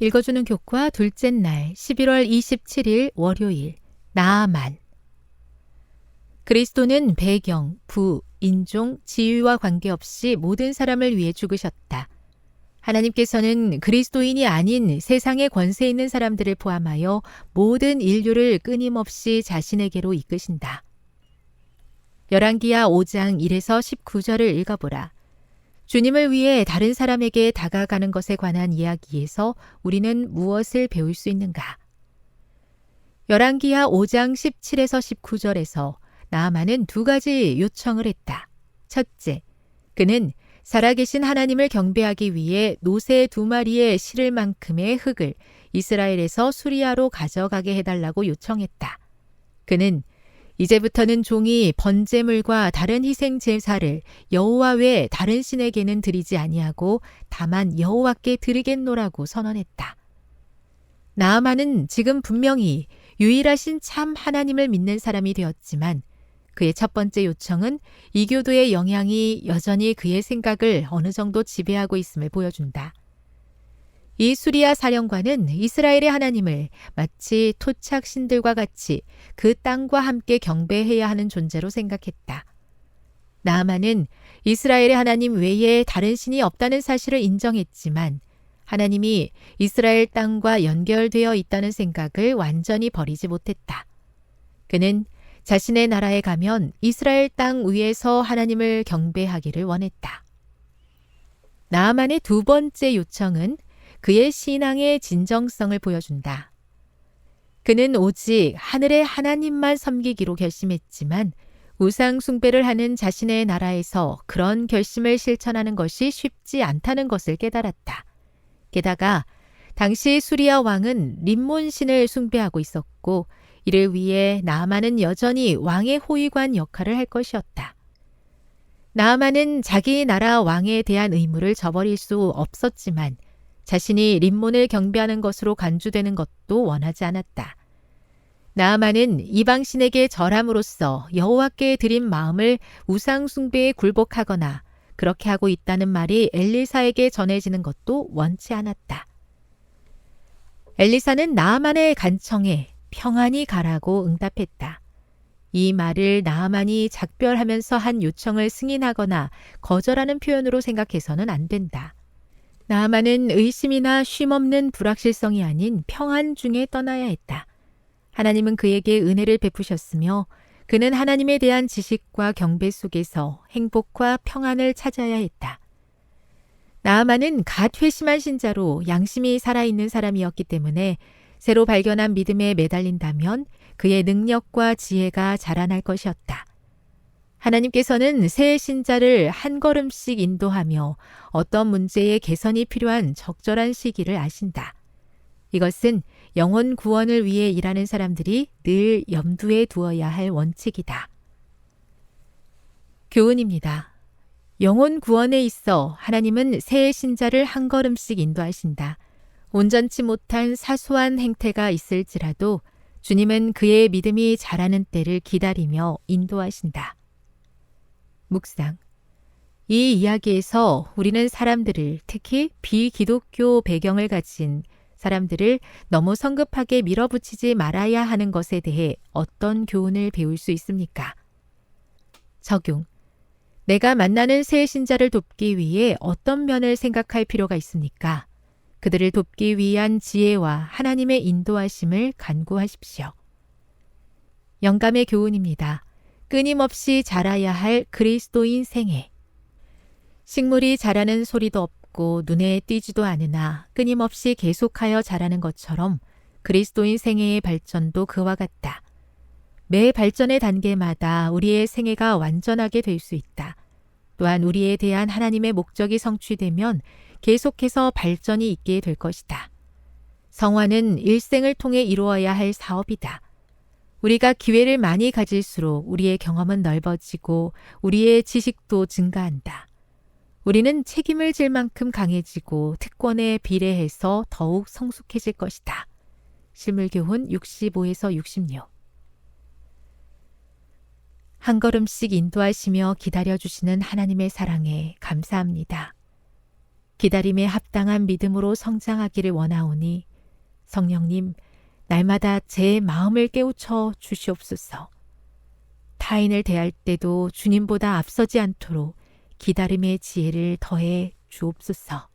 읽어주는 교과 둘째 날 11월 27일 월요일 나아만. 그리스도는 배경, 부, 인종, 지위와 관계없이 모든 사람을 위해 죽으셨다. 하나님께서는 그리스도인이 아닌 세상의 권세 있는 사람들을 포함하여 모든 인류를 끊임없이 자신에게로 이끄신다. 열왕기하 5장 1에서 19절을 읽어보라. 주님을 위해 다른 사람에게 다가가는 것에 관한 이야기에서 우리는 무엇을 배울 수 있는가? 열왕기하 5장 17에서 19절에서 나아만은 두 가지 요청을 했다. 첫째, 그는 살아계신 하나님을 경배하기 위해 노새 2마리에 실을 만큼의 흙을 이스라엘에서 수리아로 가져가게 해달라고 요청했다. 그는 이제부터는 종이 번제물과 다른 희생 제사를 여호와 외 다른 신에게는 드리지 아니하고 다만 여호와께 드리겠노라고 선언했다. 나아만은 지금 분명히 유일하신 참 하나님을 믿는 사람이 되었지만 그의 첫 번째 요청은 이교도의 영향이 여전히 그의 생각을 어느 정도 지배하고 있음을 보여준다. 이 수리아 사령관은 이스라엘의 하나님을 마치 토착 신들과 같이 그 땅과 함께 경배해야 하는 존재로 생각했다. 나아만은 이스라엘의 하나님 외에 다른 신이 없다는 사실을 인정했지만 하나님이 이스라엘 땅과 연결되어 있다는 생각을 완전히 버리지 못했다. 그는 자신의 나라에 가면 이스라엘 땅 위에서 하나님을 경배하기를 원했다. 나아만의 두 번째 요청은 그의 신앙의 진정성을 보여준다. 그는 오직 하늘의 하나님만 섬기기로 결심했지만 우상 숭배를 하는 자신의 나라에서 그런 결심을 실천하는 것이 쉽지 않다는 것을 깨달았다. 게다가 당시 수리아 왕은 림몬 신을 숭배하고 있었고 이를 위해 나아만은 여전히 왕의 호위관 역할을 할 것이었다. 나아만은 자기 나라 왕에 대한 의무를 저버릴 수 없었지만 자신이 림몬을 경배하는 것으로 간주되는 것도 원하지 않았다. 나아만은 이방신에게 절함으로써 여호와께 드린 마음을 우상 숭배에 굴복하거나 그렇게 하고 있다는 말이 엘리사에게 전해지는 것도 원치 않았다. 엘리사는 나아만의 간청에 평안히 가라고 응답했다. 이 말을 나아만이 작별하면서 한 요청을 승인하거나 거절하는 표현으로 생각해서는 안 된다. 나아만은 의심이나 쉼없는 불확실성이 아닌 평안 중에 떠나야 했다. 하나님은 그에게 은혜를 베푸셨으며 그는 하나님에 대한 지식과 경배 속에서 행복과 평안을 찾아야 했다. 나아만은 갓 회심한 신자로 양심이 살아있는 사람이었기 때문에 새로 발견한 믿음에 매달린다면 그의 능력과 지혜가 자라날 것이었다. 하나님께서는 새 신자를 한 걸음씩 인도하며 어떤 문제의 개선이 필요한 적절한 시기를 아신다. 이것은 영혼 구원을 위해 일하는 사람들이 늘 염두에 두어야 할 원칙이다. 교훈입니다. 영혼 구원에 있어 하나님은 새 신자를 한 걸음씩 인도하신다. 온전치 못한 사소한 행태가 있을지라도 주님은 그의 믿음이 자라는 때를 기다리며 인도하신다. 묵상. 이 이야기에서 우리는 사람들을, 특히 비기독교 배경을 가진 사람들을 너무 성급하게 밀어붙이지 말아야 하는 것에 대해 어떤 교훈을 배울 수 있습니까? 적용. 내가 만나는 새 신자를 돕기 위해 어떤 면을 생각할 필요가 있습니까? 그들을 돕기 위한 지혜와 하나님의 인도하심을 간구하십시오. 영감의 교훈입니다. 끊임없이 자라야 할 그리스도인 생애. 식물이 자라는 소리도 없고 눈에 띄지도 않으나 끊임없이 계속하여 자라는 것처럼 그리스도인 생애의 발전도 그와 같다. 매 발전의 단계마다 우리의 생애가 완전하게 될 수 있다. 또한 우리에 대한 하나님의 목적이 성취되면 계속해서 발전이 있게 될 것이다. 성화는 일생을 통해 이루어야 할 사업이다. 우리가 기회를 많이 가질수록 우리의 경험은 넓어지고 우리의 지식도 증가한다. 우리는 책임을 질 만큼 강해지고 특권에 비례해서 더욱 성숙해질 것이다. 실물교훈 65에서 66. 한 걸음씩 인도하시며 기다려주시는 하나님의 사랑에 감사합니다. 기다림에 합당한 믿음으로 성장하기를 원하오니 성령님, 날마다 제 마음을 깨우쳐 주시옵소서. 타인을 대할 때도 주님보다 앞서지 않도록 기다림의 지혜를 더해 주옵소서.